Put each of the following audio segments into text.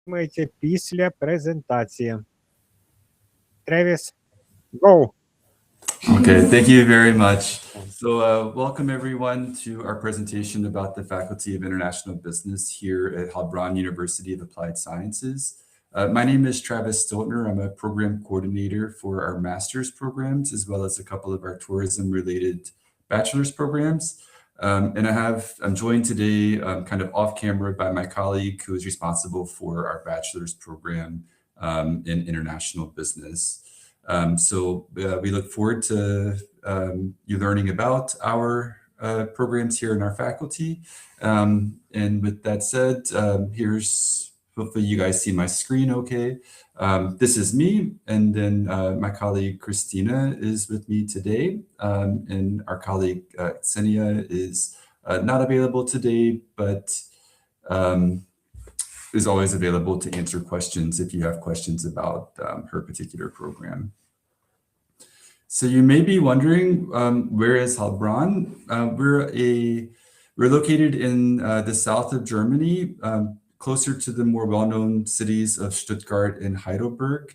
Думаєте після презентації. Travis, go. Okay, thank you very much. So welcome everyone to our presentation about the Faculty of International Business here at Heilbronn University of Applied Sciences. My name is Travis Stiltner. I'm a program coordinator for our master's programs, as well as a couple of our tourism-related bachelor's programs. And I'm joined today kind of off camera by my colleague who is responsible for our bachelor's program in international business. So we look forward to you learning about our programs here in our faculty. And with that said, hopefully you guys see my screen okay. This is me, and then my colleague Christina is with me today. And our colleague Xenia is not available today, but is always available to answer questions if you have questions about her particular program. So you may be wondering, where is Heilbronn? We're located in the south of Germany, closer to the more well-known cities of Stuttgart and Heidelberg.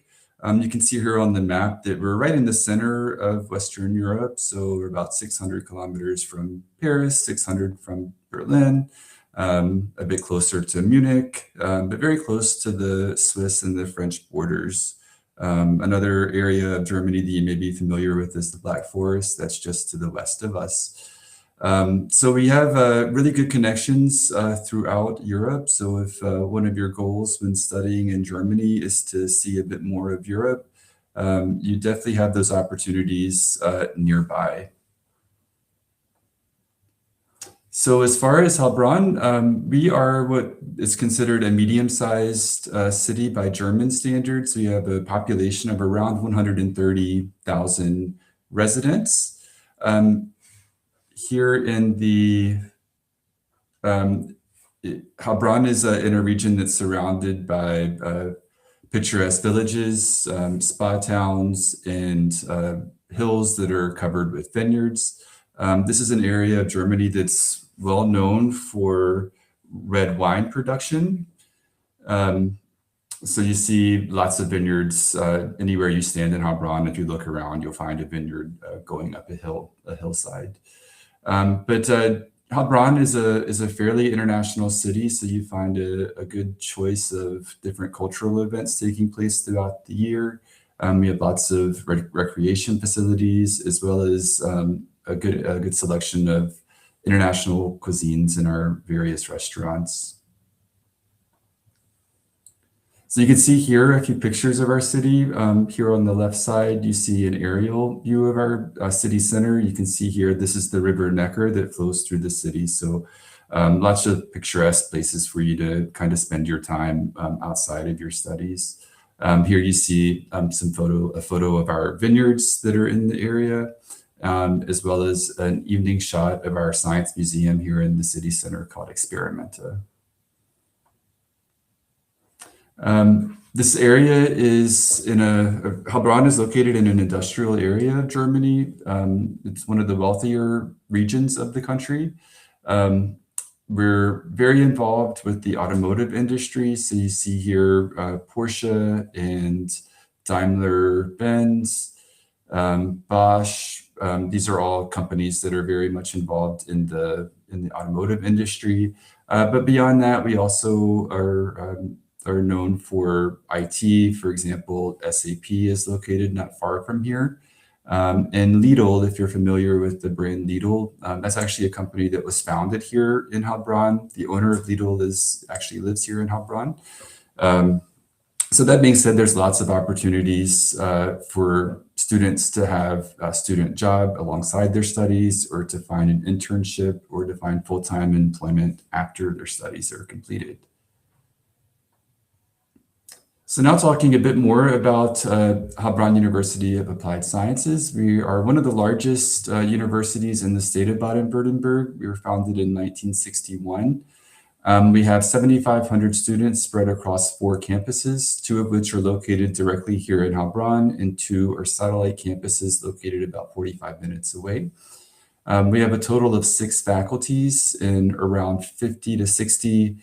You can see here on the map that we're right in the center of Western Europe. So we're about 600 kilometers from Paris, 600 from Berlin, a bit closer to Munich, but very close to the Swiss and the French borders. Another area of Germany that you may be familiar with is the Black Forest. That's just to the west of us. So we have really good connections throughout Europe. So if one of your goals when studying in Germany is to see a bit more of Europe, you definitely have those opportunities nearby. So as far as Heilbronn, we are what is considered a medium-sized city by German standards. We have a population of around 130,000 residents. Here in the Heilbronn is in a region that's surrounded by picturesque villages, spa towns, and hills that are covered with vineyards. This is an area of Germany that's well known for red wine production. So you see lots of vineyards anywhere you stand in Heilbronn. If you look around, you'll find a vineyard going up a hillside. But Heilbronn is a fairly international city, so you find a good choice of different cultural events taking place throughout the year. We have lots of recreation facilities, as well as a good selection of international cuisines in our various restaurants. So you can see here a few pictures of our city. Here on the left side, you see an aerial view of our city center. You can see here, this is the River Neckar that flows through the city. So lots of picturesque places for you to kind of spend your time outside of your studies. Here you see a photo of our vineyards that are in the area, as well as an evening shot of our science museum here in the city center called Experimenta. This area is Heilbronn is located in an industrial area of Germany. It's one of the wealthier regions of the country. We're very involved with the automotive industry. So you see here Porsche and Daimler-Benz, Bosch. These are all companies that are very much involved in the automotive industry. But beyond that, we also are known for IT. For example, SAP is located not far from here. And Lidl, if you're familiar with the brand Lidl, that's actually a company that was founded here in Heilbronn. The owner of Lidl actually lives here in Heilbronn. So that being said, there's lots of opportunities for students to have a student job alongside their studies, or to find an internship, or to find full-time employment after their studies are completed. So now talking a bit more about Heilbronn University of Applied Sciences. We are one of the largest universities in the state of Baden-Württemberg. We were founded in 1961. We have 7,500 students spread across 4 campuses, 2 of which are located directly here in Heilbronn, and 2 are satellite campuses located about 45 minutes away. We have a total of 6 faculties and around 50 to 60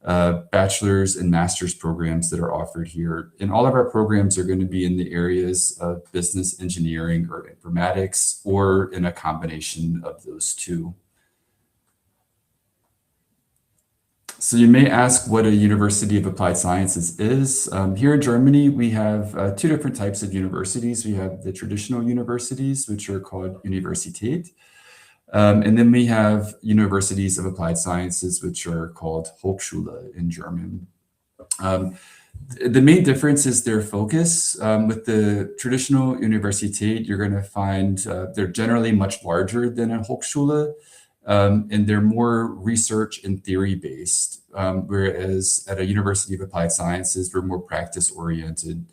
bachelor's and master's programs that are offered here. And all of our programs are going to be in the areas of business engineering or informatics, or in a combination of those two. So you may ask what a University of Applied Sciences is. Here in Germany, we have two different types of universities. We have the traditional universities, which are called Universität. And then we have universities of applied sciences, which are called Hochschule in German. The main difference is their focus. With the traditional Universität, you're going to find they're generally much larger than a Hochschule, and they're more research and theory based, whereas at a University of Applied Sciences, we're more practice oriented.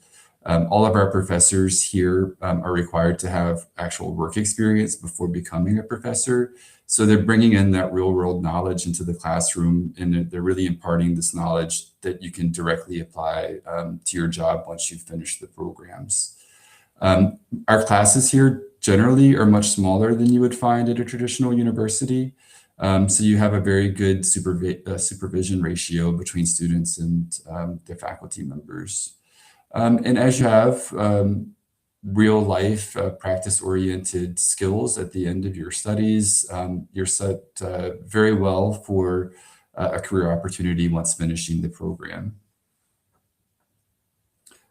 All of our professors here are required to have actual work experience before becoming a professor. So they're bringing in that real world knowledge into the classroom, and they're really imparting this knowledge that you can directly apply to your job once you've finished the programs. Our classes here generally are much smaller than you would find at a traditional university. So you have a very good supervision ratio between students and their faculty members. And as you have real life practice-oriented skills at the end of your studies, you're set very well for a career opportunity once finishing the program.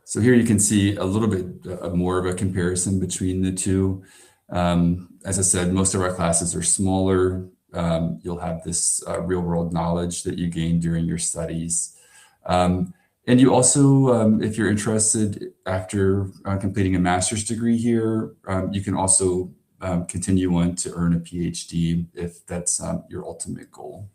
So here you can see a little bit more of a comparison between the two. As I said, most of our classes are smaller. You'll have this real world knowledge that you gain during your studies. And you also, if you're interested after completing a master's degree here, you can also continue on to earn a PhD if that's your ultimate goal.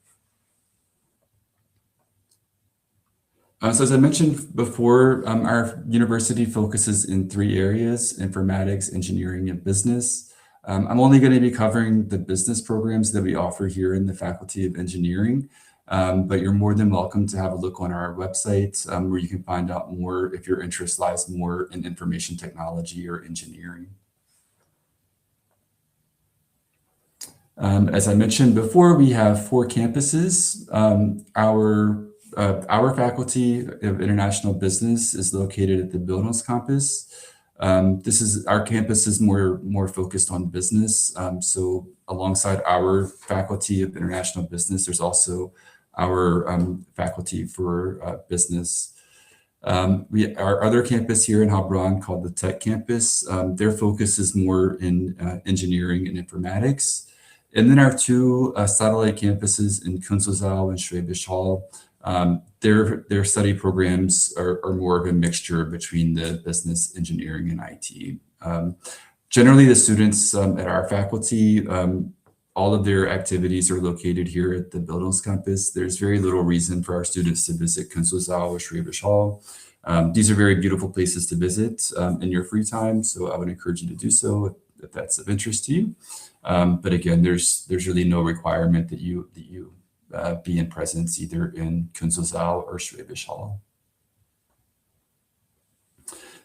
So as I mentioned before, our university focuses in three areas: informatics, engineering, and business. I'm only going to be covering the business programs that we offer here in the Faculty of Engineering. But you're more than welcome to have a look on our website where you can find out more if your interest lies more in information technology or engineering. As I mentioned before, we have 4 campuses. Our Faculty of International Business is located at the Bildungscampus. Our campus is more focused on business. So alongside our Faculty of International Business, there's also our Faculty for Business. Our other campus here in Heilbronn, called the Tech Campus, their focus is more in engineering and informatics. And then our 2 satellite campuses in Künzelsau and Schwäbisch Hall, their study programs are more of a mixture between the business, engineering, and IT. Generally, the students at our faculty, all of their activities are located here at the Bildungscampus. There's very little reason for our students to visit Künzelsau or Schwäbisch Hall. These are very beautiful places to visit in your free time, so I would encourage you to do so if that's of interest to you. But again, there's really no requirement that you be in presence either in Künzelsau or Schwäbisch Hall.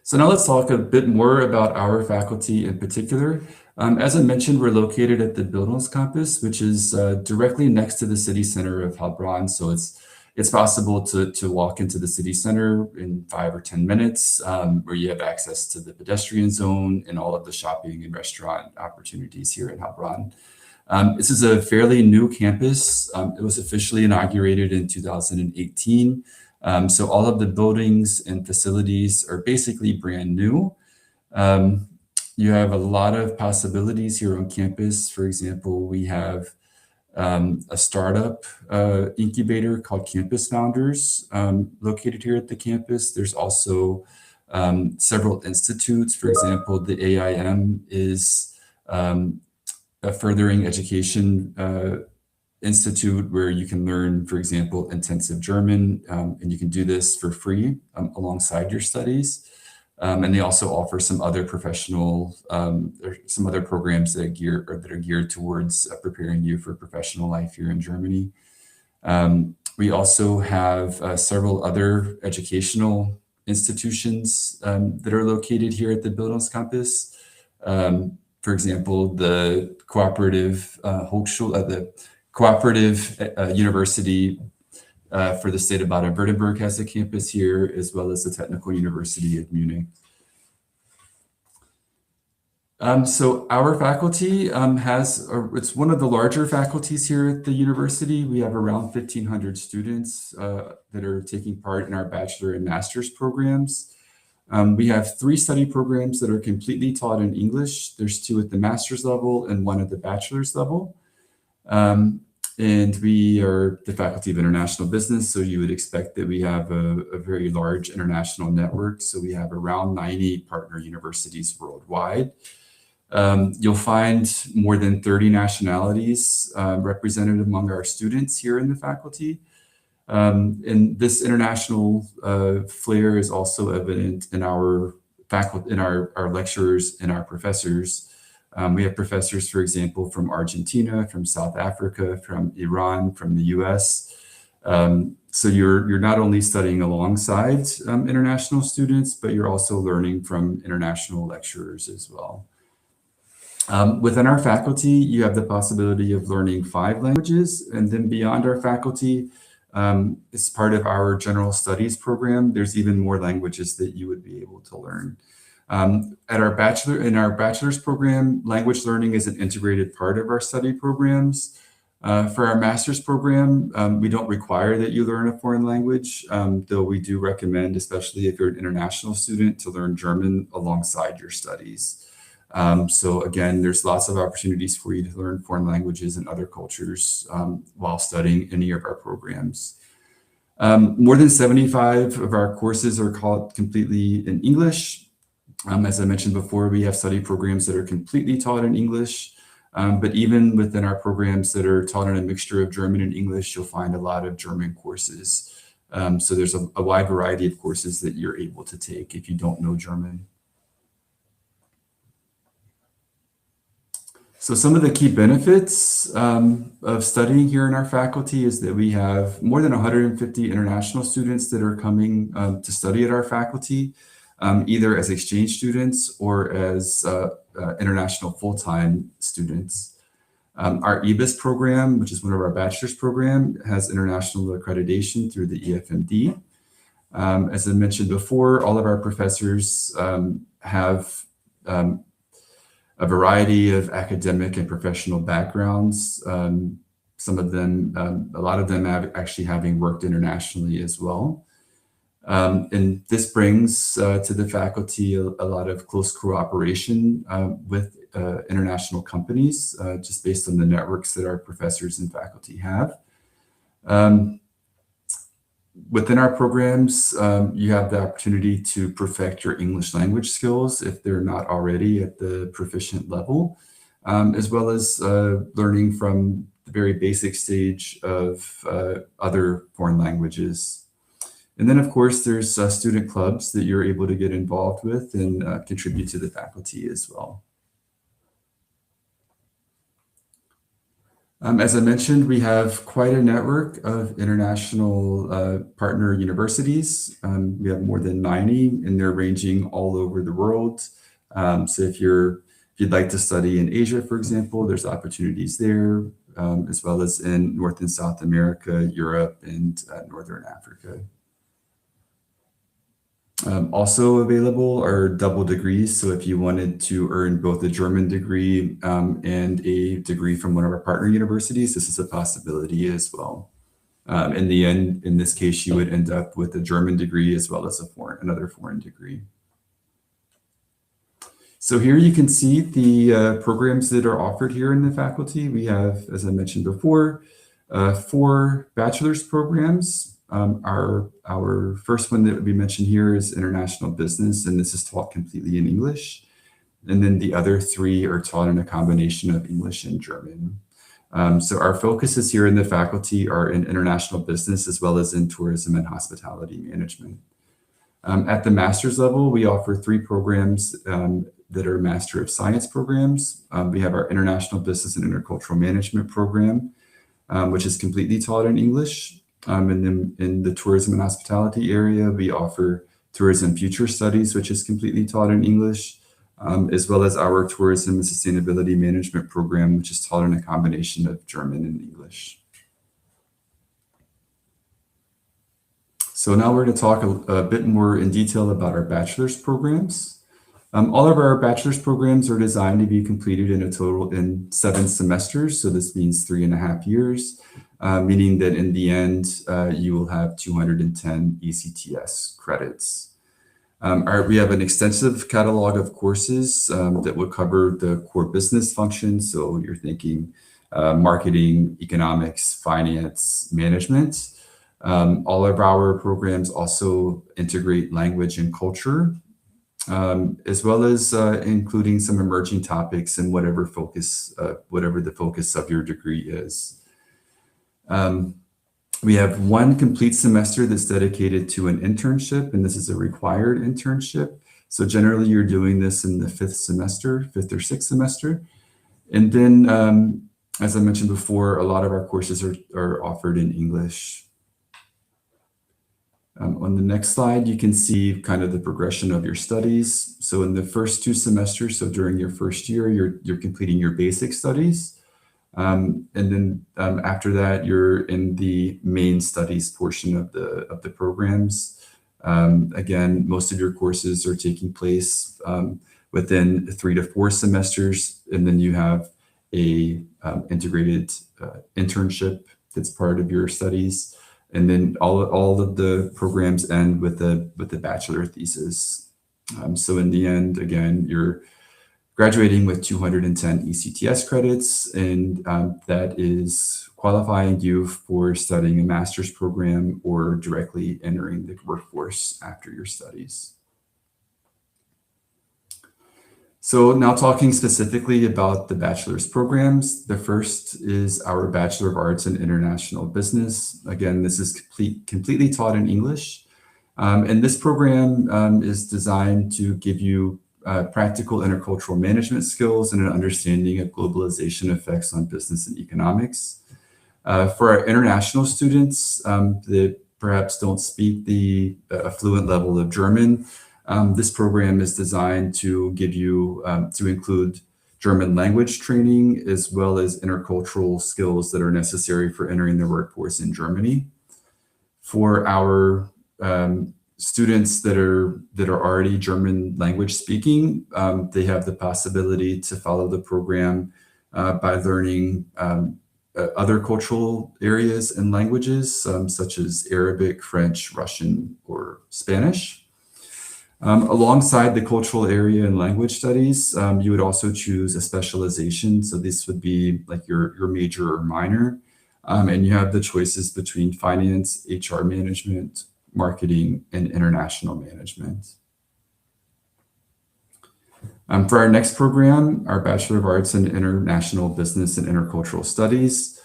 So now let's talk a bit more about our faculty in particular. As I mentioned, we're located at the Bildungscampus, which is directly next to the city center of Heilbronn. So it's possible to walk into the city center in 5 or 10 minutes, where you have access to the pedestrian zone and all of the shopping and restaurant opportunities here in Heilbronn. This is a fairly new campus. It was officially inaugurated in 2018. So all of the buildings and facilities are basically brand new. You have a lot of possibilities here on campus. For example, we have a startup incubator called Campus Founders located here at the campus. There's also several institutes. For example, the AIM is a furthering education institute where you can learn, for example, intensive German, and you can do this for free alongside your studies. And they also offer some other professional, some other programs that are geared towards preparing you for professional life here in Germany. We also have several other educational institutions that are located here at the Bildungscampus. For example, the cooperative Hochschule, the cooperative university for the state of Baden-Württemberg has a campus here, as well as the Technical University of Munich. So our faculty it's one of the larger faculties here at the university. We have around 1,500 students that are taking part in our bachelor and master's programs. We have 3 study programs that are completely taught in English. There's 2 at the master's level and 1 at the bachelor's level. And we are the Faculty of International Business, so you would expect that we have a very large international network. So we have around 90 partner universities worldwide. You'll find more than 30 nationalities represented among our students here in the faculty. And this international flair is also evident in our faculty, in our lecturers and our professors. We have professors, for example, from Argentina, from South Africa, from Iran, from the US. So you're not only studying alongside international students, but you're also learning from international lecturers as well. Within our faculty, you have the possibility of learning 5 languages, and then beyond our faculty, as part of our general studies program, there's even more languages that you would be able to learn. In our bachelor's program, language learning is an integrated part of our study programs. For our master's program, we don't require that you learn a foreign language, though we do recommend, especially if you're an international student, to learn German alongside your studies. So again, there's lots of opportunities for you to learn foreign languages and other cultures while studying any of our programs. More than 75 of our courses are taught completely in English. As I mentioned before, we have study programs that are completely taught in English, but even within our programs that are taught in a mixture of German and English, you'll find a lot of German courses. So there's a wide variety of courses that you're able to take if you don't know German. So some of the key benefits of studying here in our faculty is that we have more than 150 international students that are coming to study at our faculty, either as exchange students or as international full-time students. Our EBIS program, which is one of our bachelor's program, has international accreditation through the EFMD. As I mentioned before, all of our professors have a variety of academic and professional backgrounds. Some of them, a lot of them actually having worked internationally as well. And this brings to the faculty a lot of close cooperation with international companies, just based on the networks that our professors and faculty have. Within our programs, you have the opportunity to perfect your English language skills if they're not already at the proficient level, as well as learning from the very basic stage of other foreign languages. And then, of course, there's student clubs that you're able to get involved with and contribute to the faculty as well. As I mentioned, we have quite a network of international partner universities. We have more than 90, and they're ranging all over the world. So if you'd like to study in Asia, for example, there's opportunities there, as well as in North and South America, Europe, and Northern Africa. Also available are double degrees. So if you wanted to earn both a German degree and a degree from one of our partner universities, this is a possibility as well. In the end, in this case, you would end up with a German degree as well as another foreign degree. So here you can see the programs that are offered here in the faculty. We have, as I mentioned before, 4 bachelor's programs. Our first one that we mentioned here is International Business, and this is taught completely in English. And then the other 3 are taught in a combination of English and German. So our focuses here in the faculty are in international business as well as in tourism and hospitality management. At the master's level, we offer 3 programs that are Master of Science programs. We have our International Business and Intercultural Management program, which is completely taught in English. And then in the tourism and hospitality area, we offer Tourism Future Studies, which is completely taught in English, as well as our Tourism and Sustainability Management program, which is taught in a combination of German and English. So now we're going to talk a bit more in detail about our bachelor's programs. All of our bachelor's programs are designed to be completed in a total in 7 semesters. So this means 3.5 years, meaning that in the end, you will have 210 ECTS credits. We have an extensive catalog of courses that would cover the core business functions. So you're thinking marketing, economics, finance, management. All of our programs also integrate language and culture, as well as including some emerging topics and whatever the focus of your degree is. We have 1 complete semester that's dedicated to an internship, and this is a required internship. So generally you're doing this in the 5th or 6th semester. And then, as I mentioned before, a lot of our courses are offered in English. On the next slide, you can see kind of the progression of your studies. So in the first 2 semesters, so during your first year, you're completing your basic studies. And then after that, you're in the main studies portion of the programs. Again, most of your courses are taking place within 3 to 4 semesters, and then you have a integrated internship that's part of your studies. And then all of the programs end with the bachelor thesis. So in the end, again, you're graduating with 210 ECTS credits, and that is qualifying you for studying a master's program or directly entering the workforce after your studies. So now talking specifically about the bachelor's programs, the first is our Bachelor of Arts in International Business. Again, this is completely taught in English. And this program is designed to give you practical intercultural management skills and an understanding of globalization effects on business and economics. For our international students that perhaps don't speak the fluent level of German, this program is designed to give you, to include German language training, as well as intercultural skills that are necessary for entering the workforce in Germany. For our students that are already German language speaking, they have the possibility to follow the program by learning other cultural areas and languages, such as Arabic, French, Russian, or Spanish. Alongside the cultural area and language studies, you would also choose a specialization. So this would be like your major or minor. And you have the choices between finance, HR management, marketing, and international management. For our next program, our Bachelor of Arts in International Business and Intercultural Studies,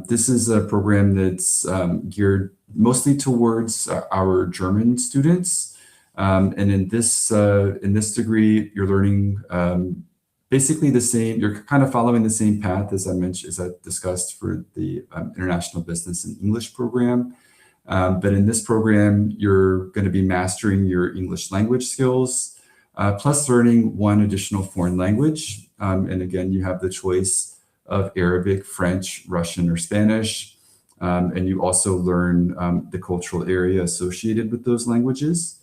this is a program that's geared mostly towards our German students. And in this degree, you're learning basically the same. You're kind of following the same path as I discussed for the International Business and English program. But in this program, you're going to be mastering your English language skills, plus learning 1 additional foreign language. And again, you have the choice of Arabic, French, Russian, or Spanish. And you also learn the cultural area associated with those languages.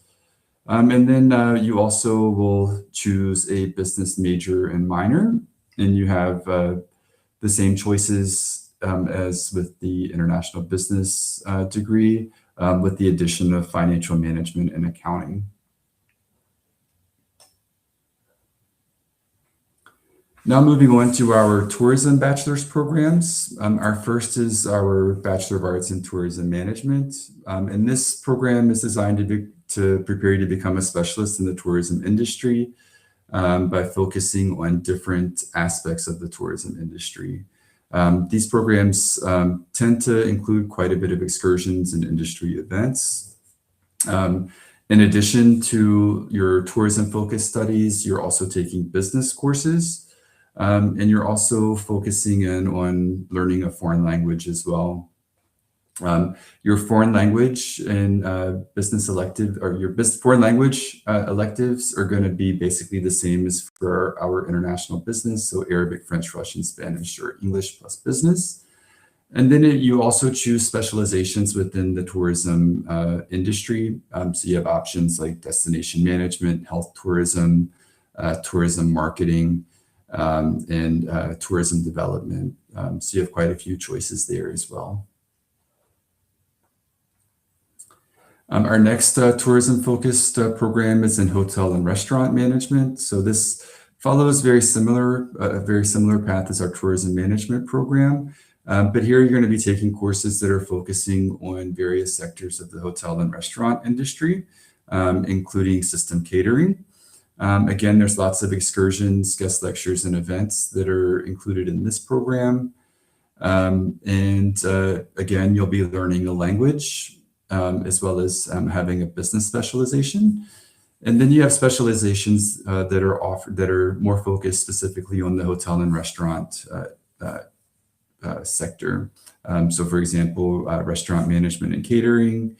And then you also will choose a business major and minor, and you have the same choices as with the international business degree, with the addition of financial management and accounting. Now moving on to our tourism bachelor's programs. Our first is our Bachelor of Arts in Tourism Management. And this program is designed to prepare you to become a specialist in the tourism industry by focusing on different aspects of the tourism industry. These programs tend to include quite a bit of excursions and industry events. In addition to your tourism-focused studies, you're also taking business courses. And you're also focusing in on learning a foreign language as well. Your foreign language and business elective, or your foreign language electives are going to be basically the same as for our international business. So Arabic, French, Russian, Spanish, or English plus business. And then you also choose specializations within the tourism industry. So you have options like destination management, health tourism, tourism marketing, and tourism development. So you have quite a few choices there as well. Our next tourism-focused program is in hotel and restaurant management. So this follows a very similar path as our tourism management program. But here you're going to be taking courses that are focusing on various sectors of the hotel and restaurant industry, including system catering. Again, there's lots of excursions, guest lectures, and events that are included in this program. Again, you'll be learning a language as well as having a business specialization. And then you have specializations that are offered that are more focused specifically on the hotel and restaurant sector. So for example, restaurant management and catering,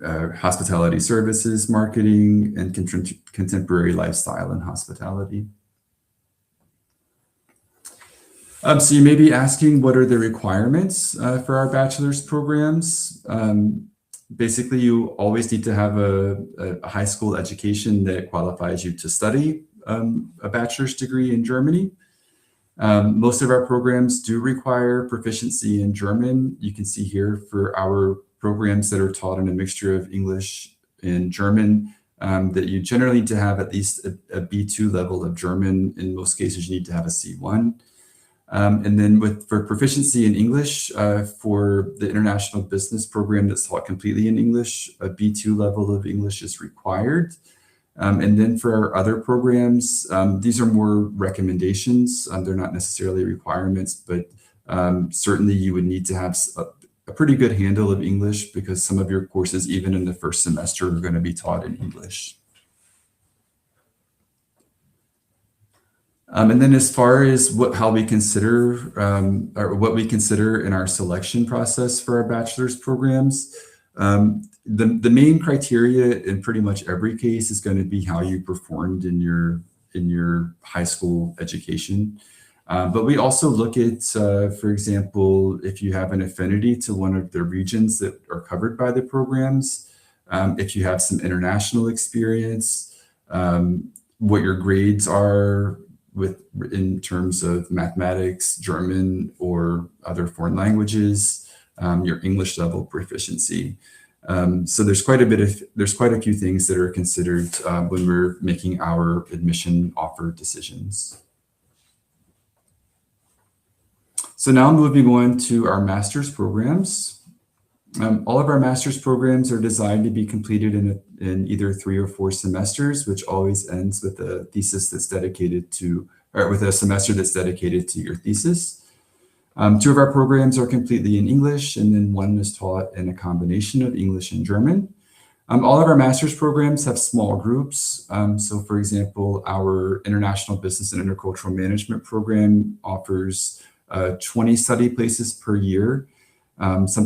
hospitality services, marketing, and contemporary lifestyle and hospitality. So you may be asking, what are the requirements for our bachelor's programs? Basically, you always need to have a high school education that qualifies you to study a bachelor's degree in Germany. Most of our programs do require proficiency in German. You can see here for our programs that are taught in a mixture of English and German, that you generally need to have at least a B2 level of German. In most cases, you need to have a C1. And then for proficiency in English, for the international business program that's taught completely in English, a B2 level of English is required. And then for our other programs, these are more recommendations. They're not necessarily requirements, but certainly you would need to have a pretty good handle of English, because some of your courses, even in the first semester, are going to be taught in English. And then as far as how we consider, or what we consider in our selection process for our bachelor's programs, the main criteria in pretty much every case is going to be how you performed in your high school education. But we also look at, for example, if you have an affinity to one of the regions that are covered by the programs, if you have some international experience, what your grades are in terms of mathematics, German, or other foreign languages, your English level proficiency. So there's quite a few things that are considered when we're making our admission offer decisions. So now moving on to our master's programs. All of our master's programs are designed to be completed in either 3 or 4 semesters, which always ends with a thesis that's dedicated to, or with a semester that's dedicated to your thesis. 2 of our programs are completely in English, and then 1 is taught in a combination of English and German. All of our master's programs have small groups. So for example, our International Business and Intercultural Management program offers 20 study places per year. It's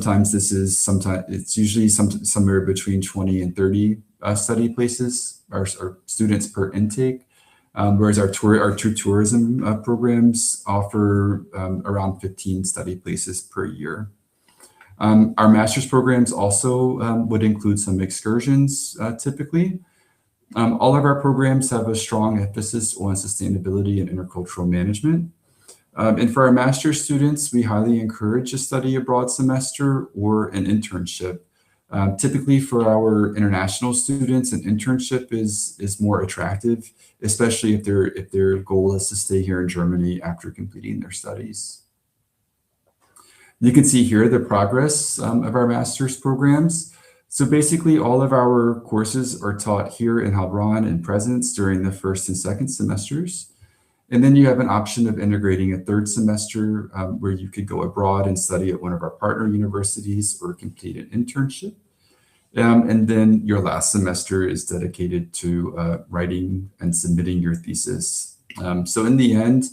usually somewhere between 20 and 30 study places or students per intake. Whereas our two tourism programs offer around 15 study places per year. Our master's programs also would include some excursions typically. All of our programs have a strong emphasis on sustainability and intercultural management. And for our master's students, we highly encourage a study abroad semester or an internship. Typically for our international students, an internship is more attractive, especially if their goal is to stay here in Germany after completing their studies. You can see here the progress of our master's programs. So basically all of our courses are taught here in Heilbronn in presence during the first and second semesters. And then you have an option of integrating a 3rd semester where you could go abroad and study at one of our partner universities or complete an internship. And then your last semester is dedicated to writing and submitting your thesis. So in the end,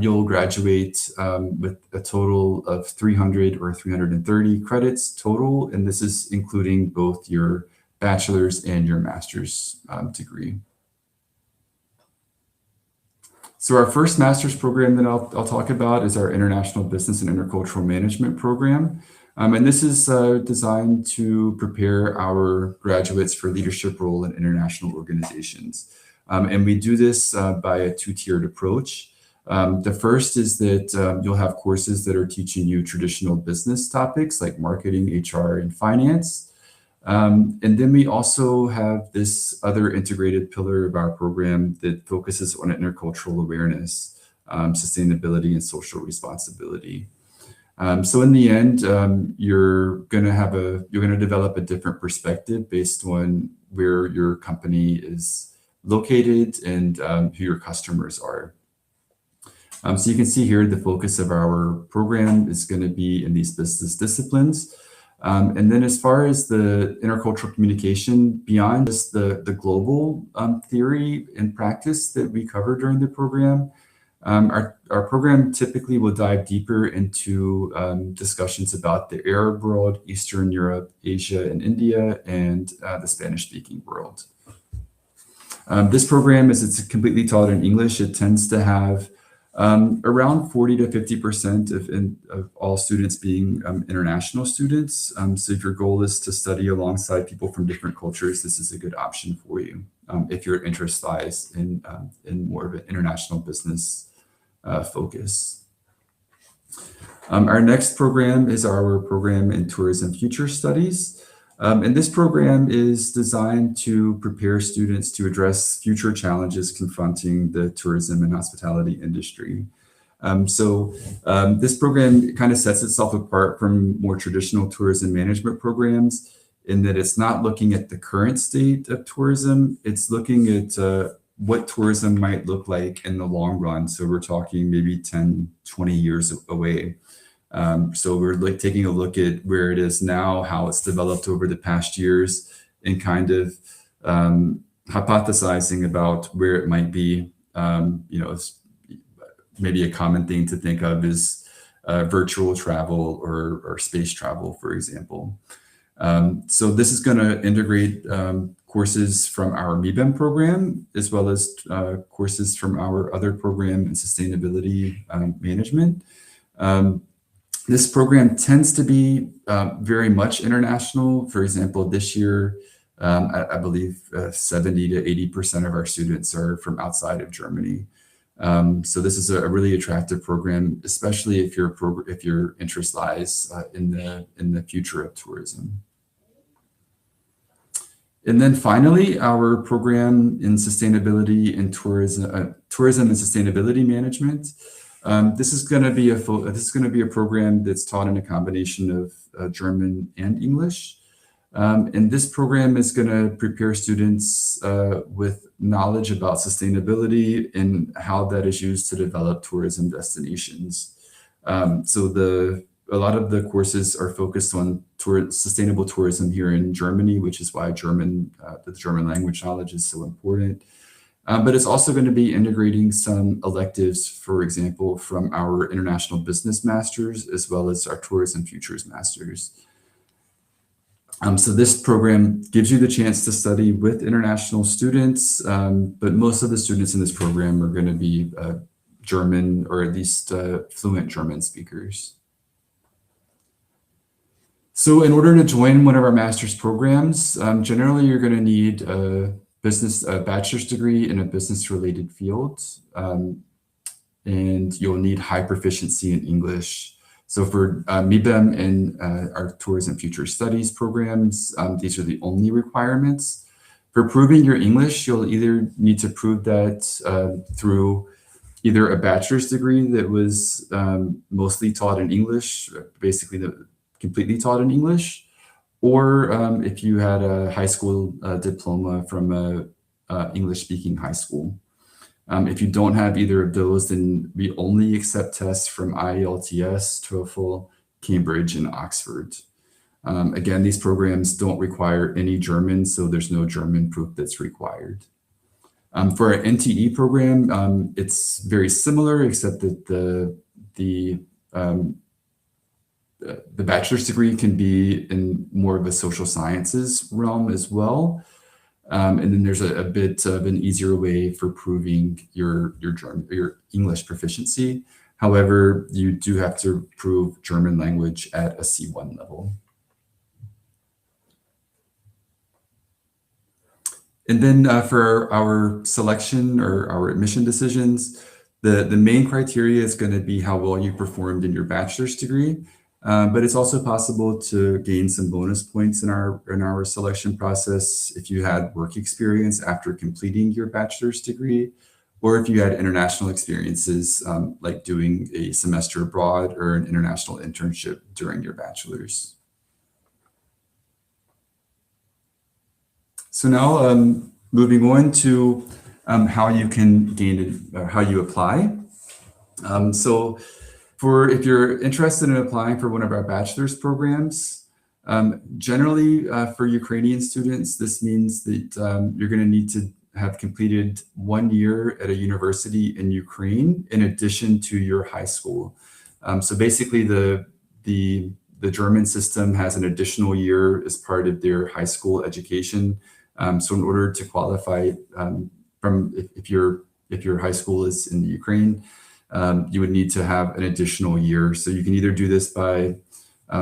you'll graduate with a total of 300 or 330 credits total. And this is including both your bachelor's and your master's degree. So our first master's program that I'll talk about is our International Business and Intercultural Management program. And this is designed to prepare our graduates for leadership role in international organizations. And we do this by a two-tiered approach. The first is that you'll have courses that are teaching you traditional business topics like marketing, HR, and finance. And then we also have this other integrated pillar of our program that focuses on intercultural awareness, sustainability, and social responsibility. So in the end, you're going to develop a different perspective based on where your company is located and who your customers are. So you can see here the focus of our program is going to be in these business disciplines. And then as far as the intercultural communication, beyond just the global theory and practice that we cover during the program, our program typically will dive deeper into discussions about the Arab world, Eastern Europe, Asia, and India, and the Spanish-speaking world. This program, as it's completely taught in English, it tends to have around 40 to 50% of all students being international students. So if your goal is to study alongside people from different cultures, this is a good option for you if your interest lies in more of an international business focus. Our next program is our program in Tourism Future Studies. And this program is designed to prepare students to address future challenges confronting the tourism and hospitality industry. This program kind of sets itself apart from more traditional tourism management programs in that it's not looking at the current state of tourism, it's looking at what tourism might look like in the long run. So we're talking maybe 10, 20 years away. So we're taking a look at where it is now, how it's developed over the past years, and kind of hypothesizing about where it might be. Maybe a common thing to think of is virtual travel or space travel, for example. So this is going to integrate courses from our MIBIM program, as well as courses from our other program in sustainability management. This program tends to be very much international. For example, this year, I believe 70 to 80% of our students are from outside of Germany. So this is a really attractive program, especially if your interest lies in the future of tourism. And then finally, our program in sustainability and tourism and sustainability management. This is going to be a program that's taught in a combination of German and English. And this program is going to prepare students with knowledge about sustainability and how that is used to develop tourism destinations. A lot of the courses are focused on sustainable tourism here in Germany, which is why the German language knowledge is so important. But it's also going to be integrating some electives, for example, from our International Business Masters, as well as our Tourism Futures Masters. So this program gives you the chance to study with international students, but most of the students in this program are going to be German, or at least fluent German speakers. So in order to join one of our master's programs, generally you're going to need a bachelor's degree in a business-related field, and you'll need high proficiency in English. So for MIBIM and our Tourism Future Studies programs, these are the only requirements. For proving your English, you'll either need to prove that through either a bachelor's degree that was mostly taught in English, basically completely taught in English, or if you had a high school diploma from a English-speaking high school. If you don't have either of those, then we only accept tests from IELTS, TOEFL, Cambridge, and Oxford. Again, these programs don't require any German, so there's no German proof that's required. For our NTE program, it's very similar, except that the bachelor's degree can be in more of a social sciences realm as well. And then there's a bit of an easier way for proving your English proficiency. However, you do have to prove German language at a C1 level. And then for our selection or our admission decisions, the main criteria is going to be how well you performed in your bachelor's degree. But it's also possible to gain some bonus points in our selection process if you had work experience after completing your bachelor's degree, or if you had international experiences like doing a semester abroad or an international internship during your bachelor's. So now moving on to how you can gain it, how you apply. So if you're interested in applying for one of our bachelor's programs, generally for Ukrainian students, this means that you're going to need to have completed 1 year at a university in Ukraine in addition to your high school. So basically the German system has an additional year as part of their high school education. So in order to qualify if your high school is in the Ukraine, you would need to have an additional year. So you can either do this by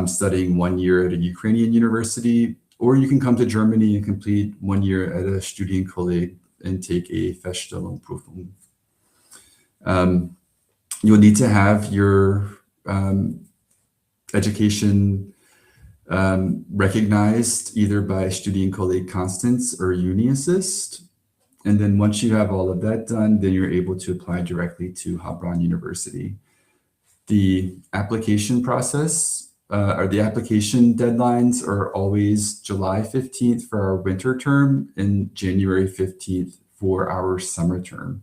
studying 1 year at a Ukrainian university, or you can come to Germany and complete 1 year at a Studienkolleg and take a Feststellungsprüfung. You'll need to have your education recognized either by Studienkolleg Constance or UniAssist. And then once you have all of that done, then you're able to apply directly to Heilbronn University. The application process or the application deadlines are always July 15th for our winter term and January 15th for our summer term.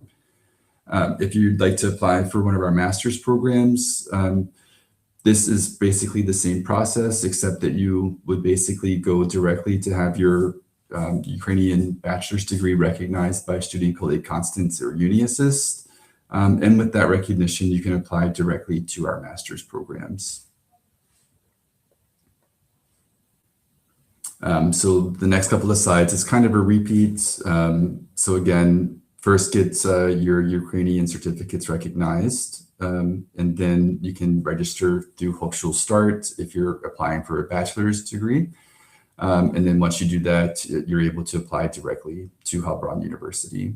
If you'd like to apply for one of our master's programs, this is basically the same process, except that you would basically go directly to have your Ukrainian bachelor's degree recognized by Studienkolleg Constance or UniAssist. And with that recognition, you can apply directly to our master's programs. So the next couple of slides is kind of a repeat. So again, first get your Ukrainian certificates recognized. And then you can register through Hochschulstart if you're applying for a bachelor's degree. And then once you do that, you're able to apply directly to Heilbronn University.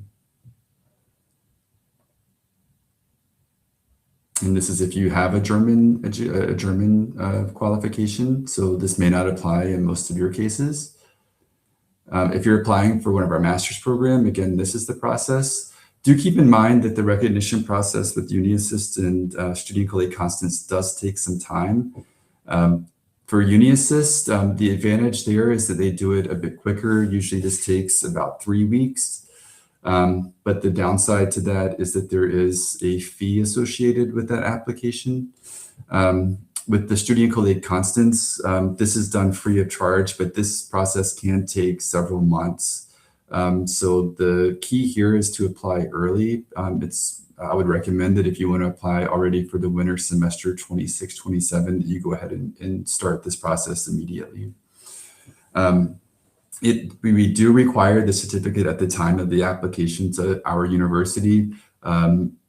And this is if you have a German qualification. So this may not apply in most of your cases. If you're applying for one of our master's program, again, this is the process. Do keep in mind that the recognition process with UniAssist and Studienkolleg Constance does take some time. For UniAssist, the advantage there is that they do it a bit quicker. Usually this takes about 3 weeks. But the downside to that is that there is a fee associated with that application. With the Studienkolleg Constance, this is done free of charge, but this process can take several months. So the key here is to apply early. I would recommend that if you want to apply already for the winter semester 26-27, you go ahead and start this process immediately. We do require the certificate at the time of the application to our university.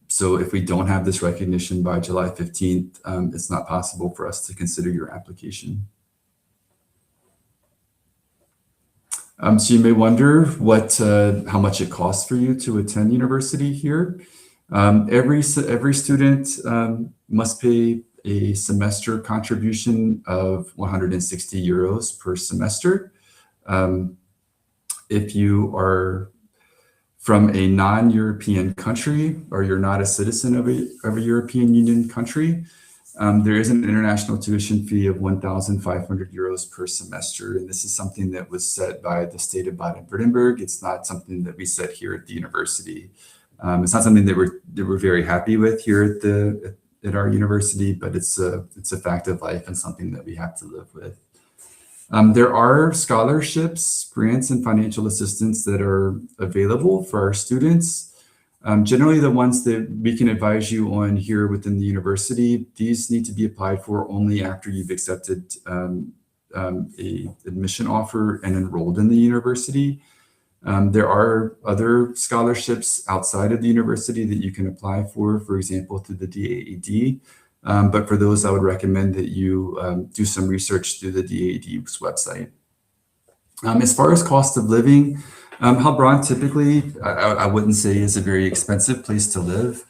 So if we don't have this recognition by July 15th, it's not possible for us to consider your application. So you may wonder how much it costs for you to attend university here. Every student must pay a semester contribution of 160 euros per semester. If you are from a non-European country or you're not a citizen of a European Union country, there is an international tuition fee of 1,500 euros per semester. And this is something that was set by the state of Baden-Württemberg. It's not something that we set here at the university. It's not something that we're very happy with here at our university, but it's a fact of life and something that we have to live with. There are scholarships, grants, and financial assistance that are available for our students. Generally, the ones that we can advise you on here within the university, these need to be applied for only after you've accepted a admission offer and enrolled in the university. There are other scholarships outside of the university that you can apply for example, through the DAAD. But for those, I would recommend that you do some research through the DAAD's website. As far as cost of living, Heilbronn typically, I wouldn't say is a very expensive place to live.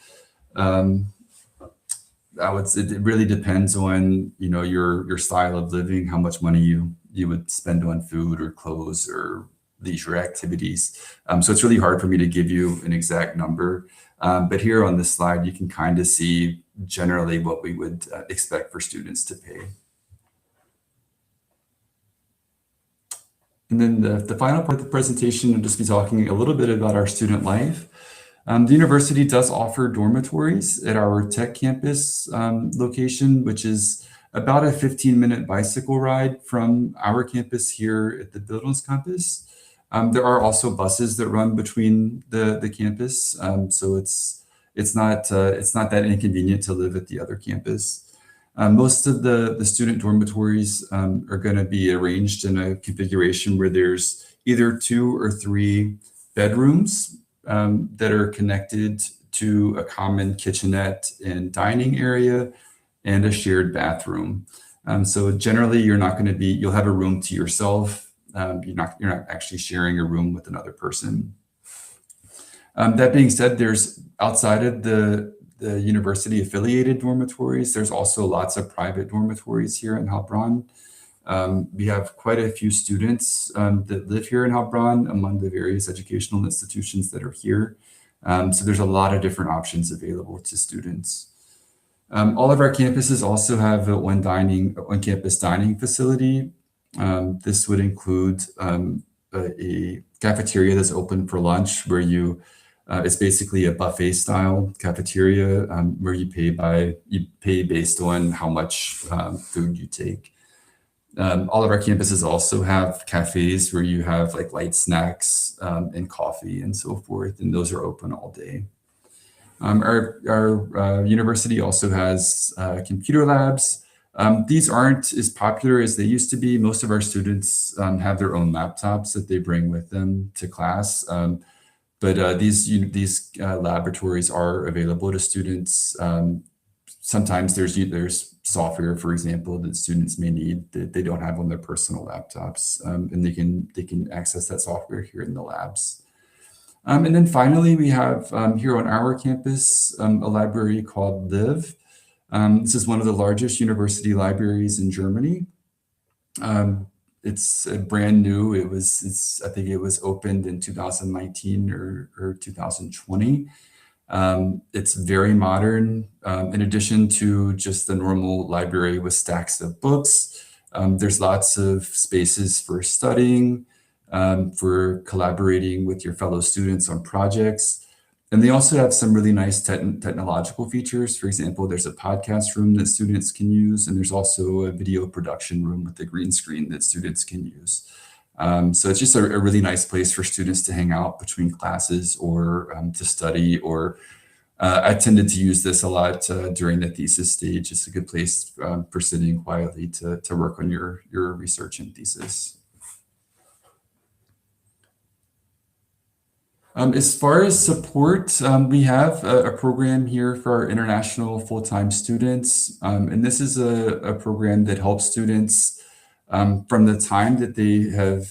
It really depends on, you know, your style of living, how much money you would spend on food or clothes or leisure activities. So it's really hard for me to give you an exact number. But here on this slide, you can kind of see generally what we would expect for students to pay. And then the final part of the presentation, I'll just be talking a little bit about our student life. The university does offer dormitories at our tech campus location, which is about a 15-minute bicycle ride from our campus here at the Bildungscampus. There are also buses that run between the campus, so it's not that inconvenient to live at the other campus. Most of the student dormitories are going to be arranged in a configuration where there's either 2 or 3 bedrooms that are connected to a common kitchenette and dining area and a shared bathroom. So generally you'll have a room to yourself. You're not actually sharing a room with another person. That being said, there's outside of the university affiliated dormitories, there's also lots of private dormitories here in Heilbronn. We have quite a few students that live here in Heilbronn among the various educational institutions that are here. So there's a lot of different options available to students. All of our campuses also have a on-campus dining facility. This would include a cafeteria that's open for lunch where it's basically a buffet style cafeteria where you pay based on how much food you take. All of our campuses also have cafes where you have like light snacks and coffee and so forth, and those are open all day. Our university also has computer labs. These aren't as popular as they used to be. Most of our students have their own laptops that they bring with them to class. But these laboratories are available to students. Sometimes there's software, for example, that students may need that they don't have on their personal laptops, and they can access that software here in the labs. And then finally, we have here on our campus a library called Liv. This is one of the largest university libraries in Germany. It's brand new. I think it was opened in 2019 or 2020. It's very modern. In addition to just the normal library with stacks of books, there's lots of spaces for studying, for collaborating with your fellow students on projects. And they also have some really nice technological features. For example, there's a podcast room that students can use, and there's also a video production room with a green screen that students can use. So it's just a really nice place for students to hang out between classes or to study, or I tended to use this a lot during the thesis stage. It's a good place for sitting quietly to work on your research and thesis. As far as support, we have a program here for our international full-time students. And this is a program that helps students from the time that they have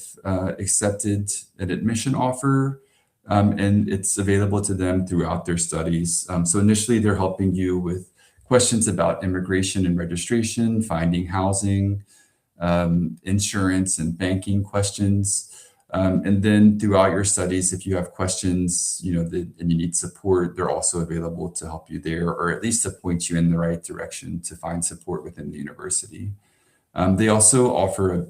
accepted an admission offer, and it's available to them throughout their studies. So initially, they're helping you with questions about immigration and registration, finding housing, insurance and banking questions. And then throughout your studies, if you have questions, and you need support, they're also available to help you there, or at least to point you in the right direction to find support within the university. They also offer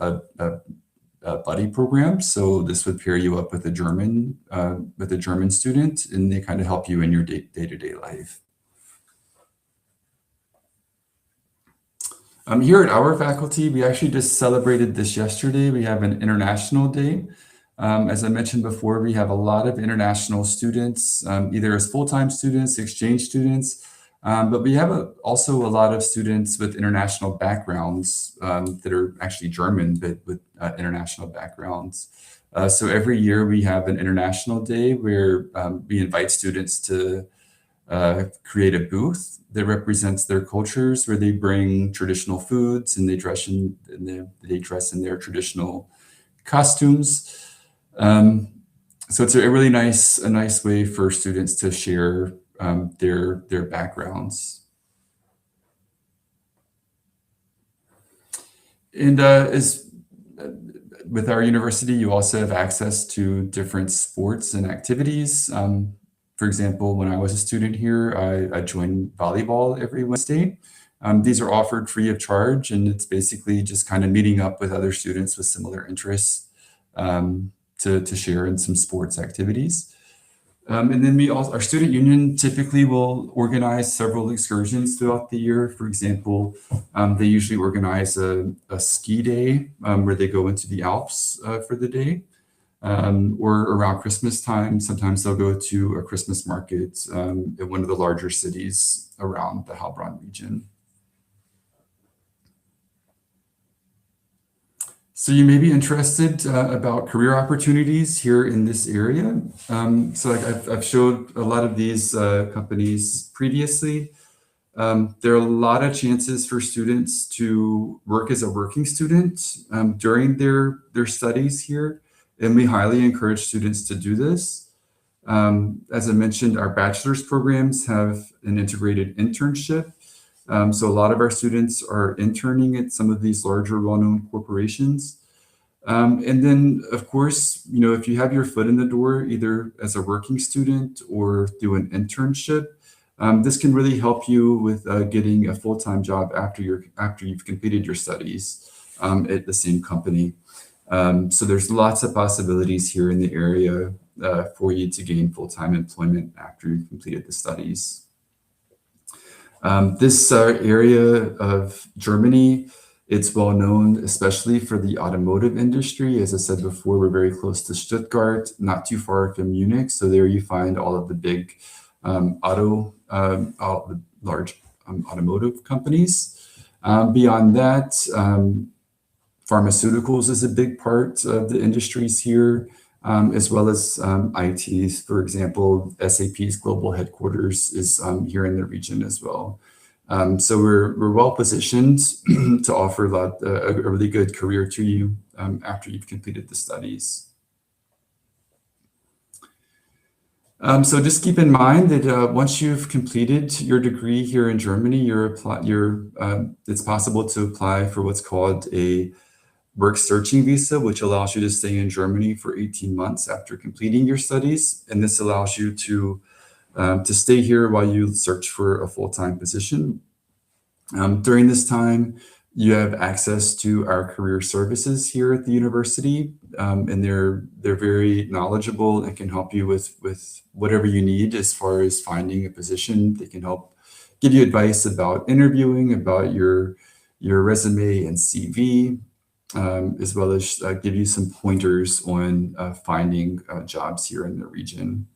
a buddy program. So this would pair you up with a German student, and they kind of help you in your day-to-day life. Here at our faculty, we actually just celebrated this yesterday. We have an International Day. As I mentioned before, we have a lot of international students, either as full-time students, exchange students, But we have also a lot of students with international backgrounds that are actually German, but with international backgrounds. So every year we have an international day where we invite students to create a booth that represents their cultures, where they bring traditional foods and they dress in their traditional costumes. So it's a really nice way for students to share their backgrounds. And with our university, you also have access to different sports and activities. For example, when I was a student here, I joined volleyball every Wednesday. These are offered free of charge, and it's basically just kind of meeting up with other students with similar interests to share in some sports activities. And then our student union typically will organize several excursions throughout the year. For example, they usually organize a ski day where they go into the Alps for the day. Or around Christmas time, sometimes they'll go to a Christmas market in one of the larger cities around the Heilbronn region. So you may be interested about career opportunities here in this area. So I've showed a lot of these companies previously. There are a lot of chances for students to work as a working student during their studies here, and we highly encourage students to do this. As I mentioned, our bachelor's programs have an integrated internship. So a lot of our students are interning at some of these larger, well-known corporations. And then, of course, if you have your foot in the door, either as a working student or through an internship, this can really help you with getting a full-time job after you've completed your studies at the same company. So there's lots of possibilities here in the area for you to gain full-time employment after you've completed the studies. This area of Germany, it's well known, especially for the automotive industry. As I said before, we're very close to Stuttgart, not too far from Munich. So there you find all of the big large automotive companies. Beyond that, pharmaceuticals is a big part of the industries here, as well as ITs. For example, SAP's global headquarters is here in the region as well. So we're well positioned to offer a really good career to you after you've completed the studies. So just keep in mind that once you've completed your degree here in Germany, it's possible to apply for what's called a work searching visa, which allows you to stay in Germany for 18 months after completing your studies. And this allows you to stay here while you search for a full-time position. During this time, you have access to our career services here at the university, and they're very knowledgeable and can help you with whatever you need as far as finding a position. They can help give you advice about interviewing, about your resume and CV, as well as give you some pointers on finding jobs here in the region.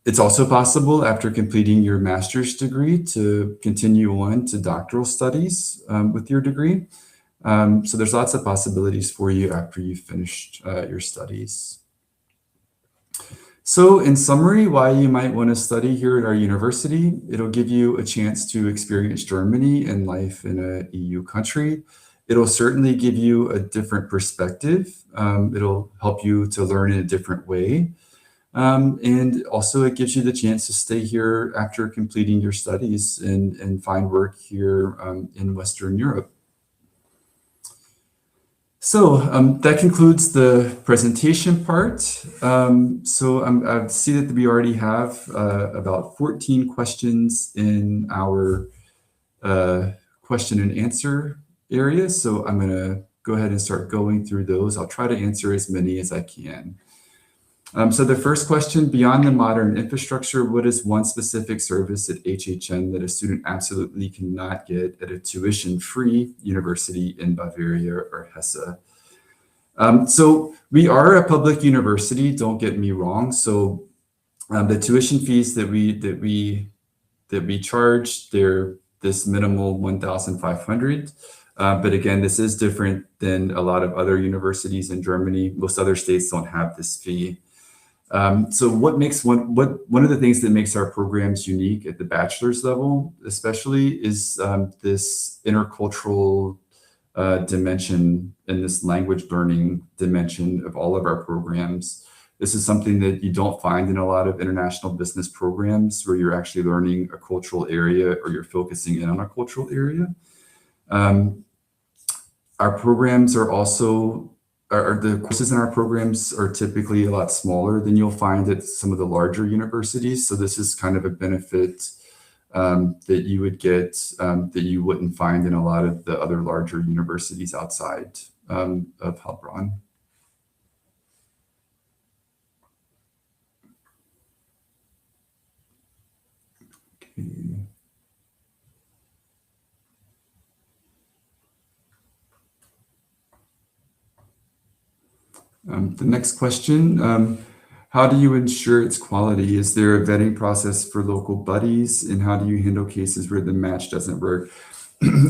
It's also possible after completing your master's degree to continue on to doctoral studies with your degree. So there's lots of possibilities for you after you've finished your studies. So in summary, why you might want to study here at our university: it'll give you a chance to experience Germany and life in an EU country. It'll certainly give you a different perspective. It'll help you to learn in a different way. And also it gives you the chance to stay here after completing your studies and find work here in Western Europe. So that concludes the presentation part. So I see that we already have about 14 questions in our question and answer area. So I'm going to go ahead and start going through those. I'll try to answer as many as I can. So the first question: beyond the modern infrastructure, what is one specific service at HHN that a student absolutely cannot get at a tuition-free university in Bavaria or Hesse? So we are a public university, don't get me wrong. So the tuition fees that we that we charge. They're this minimal 1,500. But again, this is different than a lot of other universities in Germany. Most other states don't have this fee. So what makes one of the things that makes our programs unique at the bachelor's level, especially, is this intercultural dimension and this language learning dimension of all of our programs. This is something that you don't find in a lot of international business programs where you're actually learning a cultural area or you're focusing in on a cultural area. Our programs are also, the courses in our programs are typically a lot smaller than you'll find at some of the larger universities. So this is kind of a benefit that you would get that you wouldn't find in a lot of the other larger universities outside of Heilbronn. Okay. The next question, how do you ensure its quality? Is there a vetting process for local buddies? And how do you handle cases where the match doesn't work?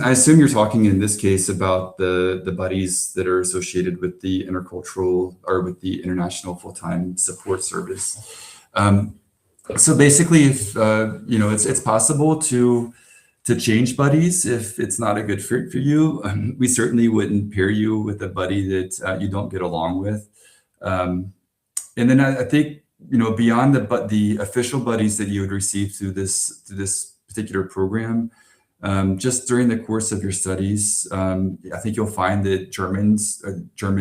I assume you're talking in this case about the buddies that are associated with the intercultural or with the international full-time support service. So basically, if you know, it's possible to change buddies if it's not a good fit for you. We certainly wouldn't pair you with a buddy that you don't get along with. And then I think, you know, beyond the official buddies that you would receive through this particular program, just during the course of your studies, I think you'll find that German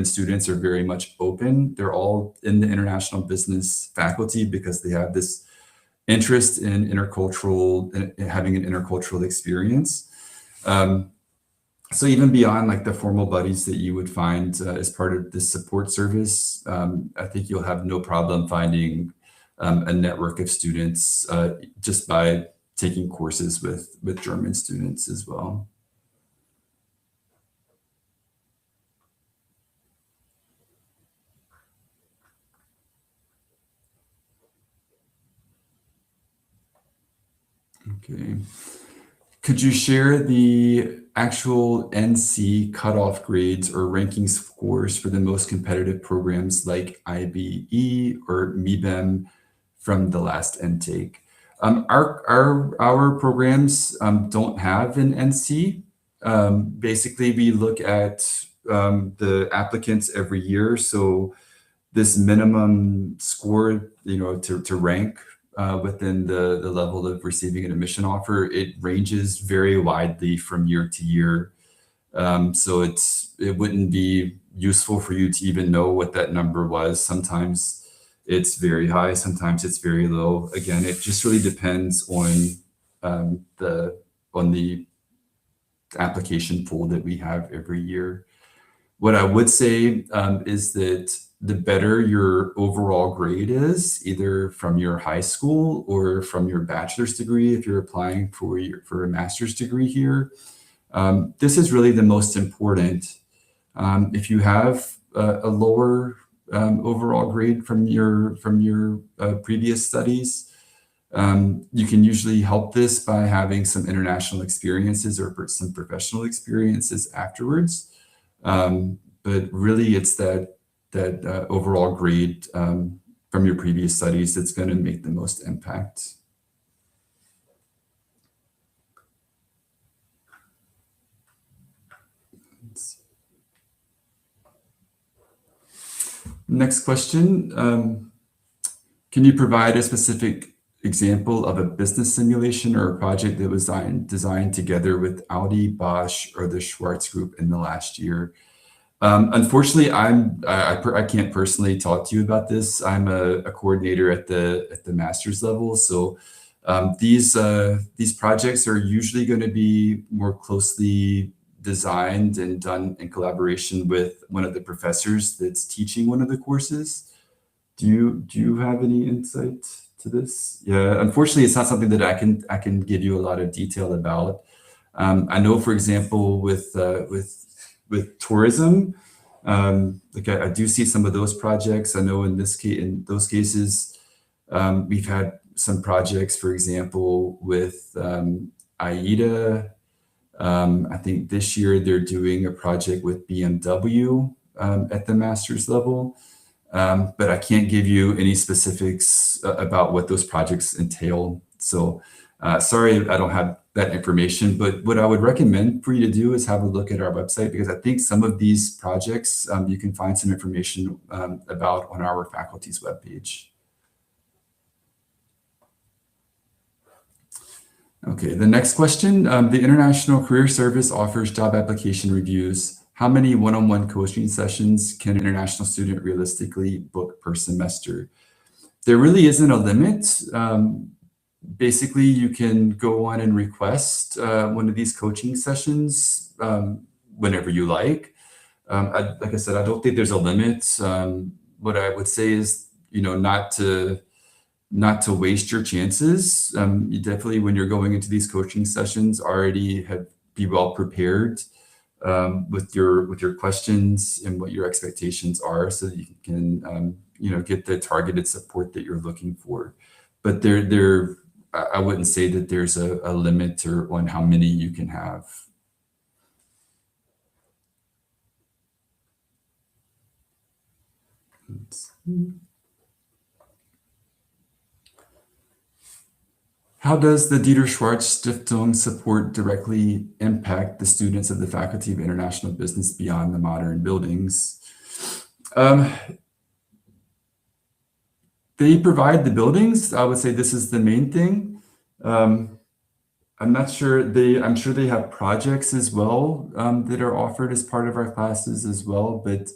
students are very much open. They're all in the international business faculty because they have this interest in having an intercultural experience. So even beyond like the formal buddies that you would find as part of this support service, I think you'll have no problem finding a network of students just by taking courses with German students as well. Okay. Could you share the actual NC cutoff grades or ranking scores for the most competitive programs like IBE or MIBIM from the last intake? Our programs don't have an NC. Basically, we look at the applicants every year. So this minimum score, you know, to rank within the level of receiving an admission offer, it ranges very widely from year to year. So it wouldn't be useful for you to even know what that number was. Sometimes it's very high, sometimes it's very low. Again, it just really depends on the application pool that we have every year. What I would say is that the better your overall grade is, either from your high school or from your bachelor's degree, if you're applying for a master's degree here, this is really the most important. If you have a lower overall grade from your previous studies, you can usually help this by having some international experiences or some professional experiences afterwards. But really, it's that overall grade from your previous studies that's going to make the most impact. Next question. Can you provide a specific example of a business simulation or a project that was designed together with Audi, Bosch, or the Schwarz Group in the last year? Unfortunately, I can't personally talk to you about this. I'm a coordinator at the master's level, so these projects are usually going to be more closely designed and done in collaboration with one of the professors that's teaching one of the courses. Do you have any insight to this? Yeah, unfortunately, it's not something that I can give you a lot of detail about. I know, for example, with tourism, like I do see some of those projects. I know in those cases, we've had some projects, for example, with AIDA. I think this year they're doing a project with BMW at the master's level, but I can't give you any specifics about what those projects entail. So sorry, I don't have that information, but what I would recommend for you to do is have a look at our website, because I think some of these projects you can find some information about on our faculty's webpage. Okay, the next question, the International Career Service offers job application reviews. How many one-on-one coaching sessions can an international student realistically book per semester? There really isn't a limit. Basically, you can go on and request one of these coaching sessions whenever you like. Like I said, I don't think there's a limit. What I would say is, not to waste your chances. You definitely, when you're going into these coaching sessions, be well prepared with your questions and what your expectations are, so that you can get the targeted support that you're looking for. But I wouldn't say that there's a limit on how many you can have. Let's see. How does the Dieter Schwarz Stiftung support directly impact the students of the Faculty of International Business beyond the modern buildings? They provide the buildings. I would say this is the main thing. I'm not sure. I'm sure they have projects as well that are offered as part of our classes as well. But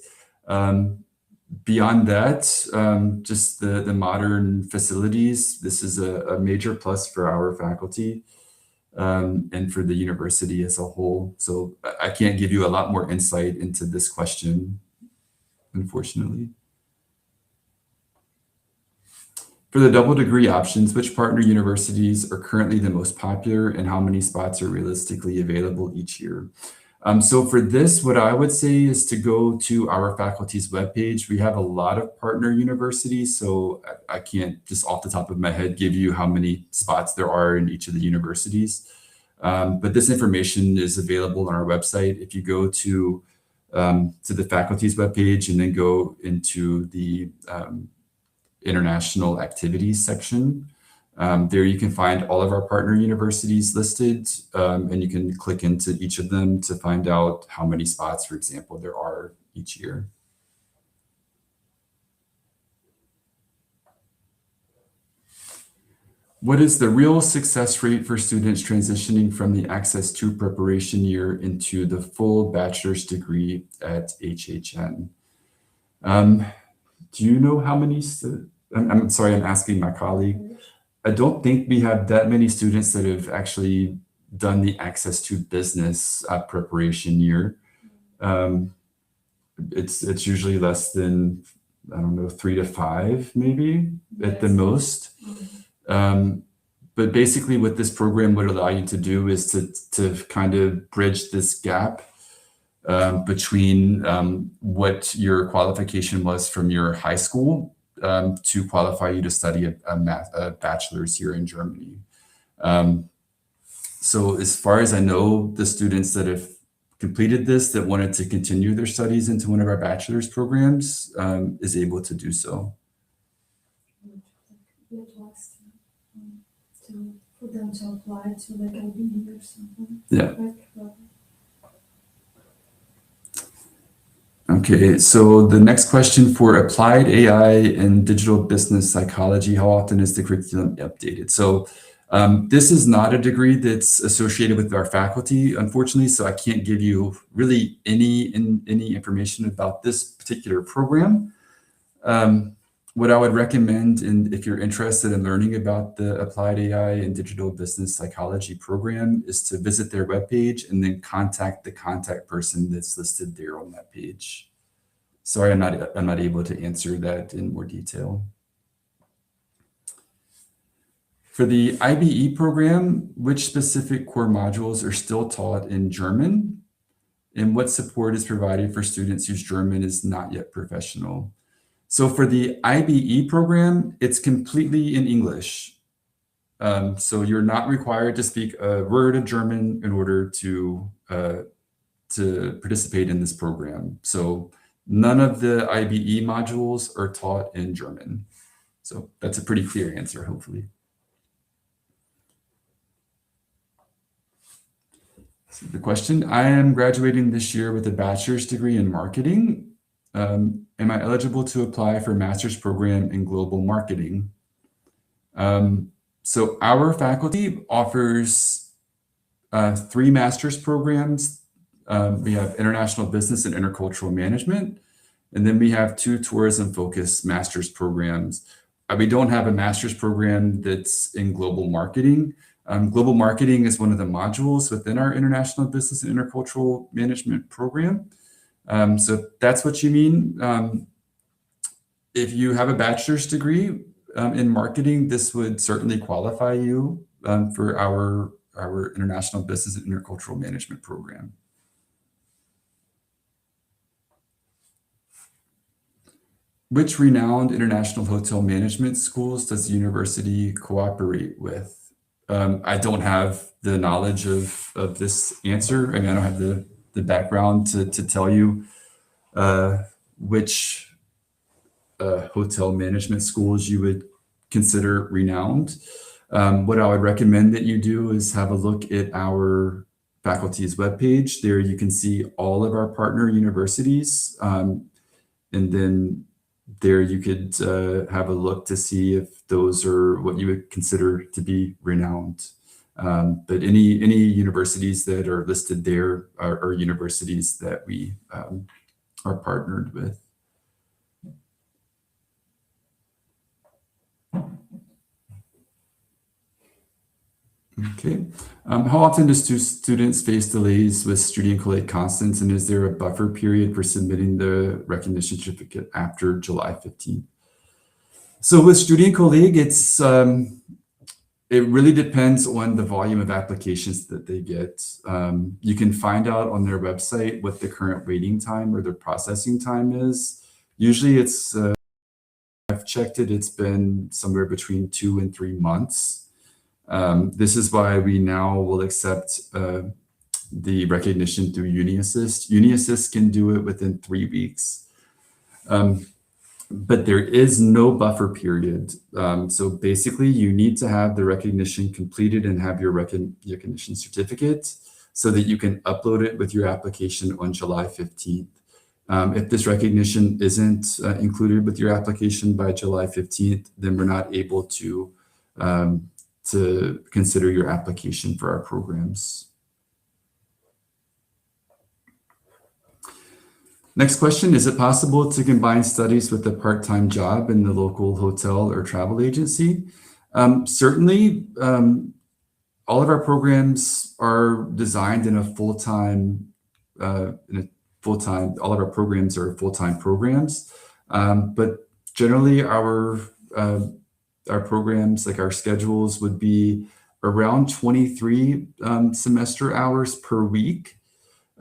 beyond that, just the modern facilities, this is a major plus for our faculty and for the university as a whole. So I can't give you a lot more insight into this question, unfortunately. For the double degree options, which partner universities are currently the most popular, and how many spots are realistically available each year? So for this, what I would say is to go to our faculty's webpage. We have a lot of partner universities, so I can't just off the top of my head give you how many spots there are in each of the universities. But this information is available on our website. If you go to the faculty's webpage and then go into the international activities section, there you can find all of our partner universities listed, and you can click into each of them to find out how many spots, for example, there are each year. What is the real success rate for students transitioning from the ACCESS² preparation year into the full bachelor's degree at HHN? Do you know how many? I'm sorry, I'm asking my colleague. I don't think we have that many students that have actually done the ACCESS² business preparation year. It's usually less than, I don't know, 3 to 5 maybe at the most. But basically what this program would allow you to do is to kind of bridge this gap between what your qualification was from your high school to qualify you to study a bachelor's here in Germany. So as far as I know, the students that have completed this, that wanted to continue their studies into one of our bachelor's programs, is able to do so. For them to apply to like Audi or something. Yeah. Okay, so the next question for applied AI and digital business psychology, how often is the curriculum updated? So this is not a degree that's associated with our faculty, unfortunately, so I can't give you really any information about this particular program. What I would recommend, and if you're interested in learning about the applied AI and digital business psychology program, is to visit their webpage and then contact the contact person that's listed there on that page. Sorry, I'm not able to answer that in more detail. For the IBE program, which specific core modules are still taught in German, and what support is provided for students whose German is not yet professional? So for the IBE program, it's completely in English. So you're not required to speak a word of German in order to participate in this program. So none of the IBE modules are taught in German. So that's a pretty clear answer, hopefully. So the question, I am graduating this year with a bachelor's degree in marketing. Am I eligible to apply for a master's program in global marketing? So our faculty offers 3 master's programs. We have international business and intercultural management, and then we have 2 tourism-focused master's programs. We don't have a master's program that's in global marketing. Global marketing is one of the modules within our international business and intercultural management program. So if that's what you mean. If you have a bachelor's degree in marketing, this would certainly qualify you for our international business and intercultural management program. Which renowned international hotel management schools does the university cooperate with? I don't have the knowledge of this answer. I mean, I don't have the background to tell you which hotel management schools you would consider renowned. What I would recommend that you do is have a look at our faculty's webpage. There you can see all of our partner universities. And then there you could have a look to see if those are what you would consider to be renowned. But any universities that are listed there are universities that we are partnered with. Okay. How often do students face delays with student collate constants, and is there a buffer period for submitting the recognition certificate after July 15th? So with student colleague, it really depends on the volume of applications that they get. You can find out on their website what the current waiting time or their processing time is. Usually it's, I've checked it, it's been somewhere between 2 and 3 months. This is why we now will accept the recognition through UniAssist. UniAssist can do it within 3 weeks. But there is no buffer period. So basically you need to have the recognition completed and have your recognition certificate so that you can upload it with your application on July 15th. If this recognition isn't included with your application by July 15th, then we're not able to consider your application for our programs. Next question, is it possible to combine studies with a part-time job in the local hotel or travel agency? Certainly, all of our programs are designed in a full-time, all of our programs are full-time programs, but generally our programs, like our schedules, would be around 23 semester hours per week.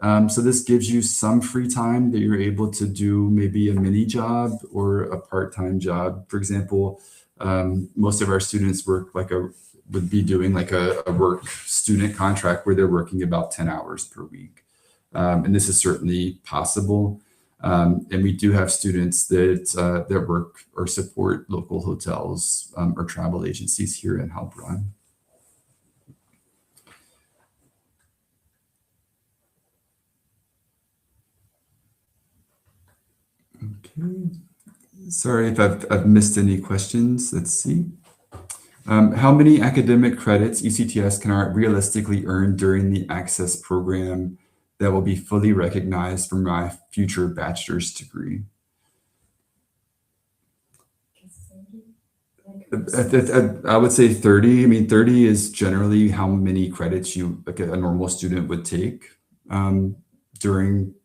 So this gives you some free time that you're able to do maybe a mini job or a part-time job. For example, most of our students would be doing like a work student contract where they're working about 10 hours per week. And this is certainly possible. And we do have students that work or support local hotels or travel agencies here in Heilbronn. Okay. Sorry if I've missed any questions. Let's see. How many academic credits ECTS can realistically earn during the ACCESS program that will be fully recognized for my future bachelor's degree? I would say 30. I mean, 30 is generally how many credits like a normal student would take during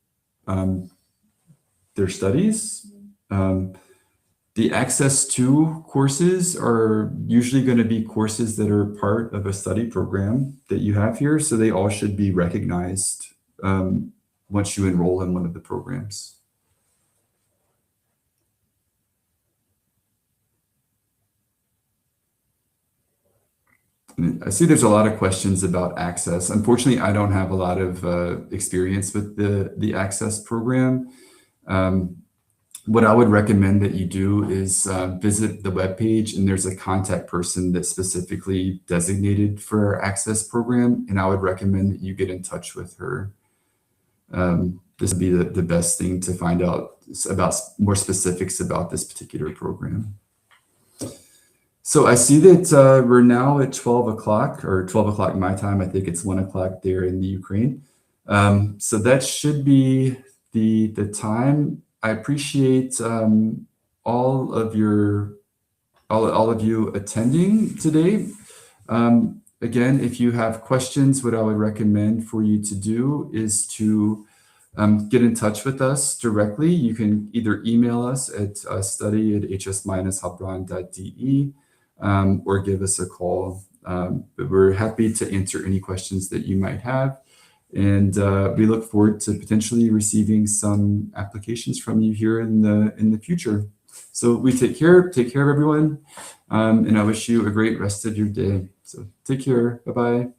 their studies. The ACCESS² courses are usually going to be courses that are part of a study program that you have here, so they all should be recognized once you enroll in one of the programs. I see there's a lot of questions about ACCESS. Unfortunately, I don't have a lot of experience with the ACCESS program. What I would recommend that you do is visit the webpage, and there's a contact person that's specifically designated for our ACCESS program, and I would recommend that you get in touch with her. This would be the best thing to find out about more specifics about this particular program. So I see that we're now at 12 o'clock, or 12 o'clock my time. I think it's 1 o'clock there in the Ukraine. So that should be the time. I appreciate all of you attending today. Again, if you have questions, what I would recommend for you to do is to get in touch with us directly. You can either email us at study@hs-heilbronn.de or give us a call. But we're happy to answer any questions that you might have. And we look forward to potentially receiving some applications from you here in the future. So we take care of everyone. And I wish you a great rest of your day. So take care. Bye-bye.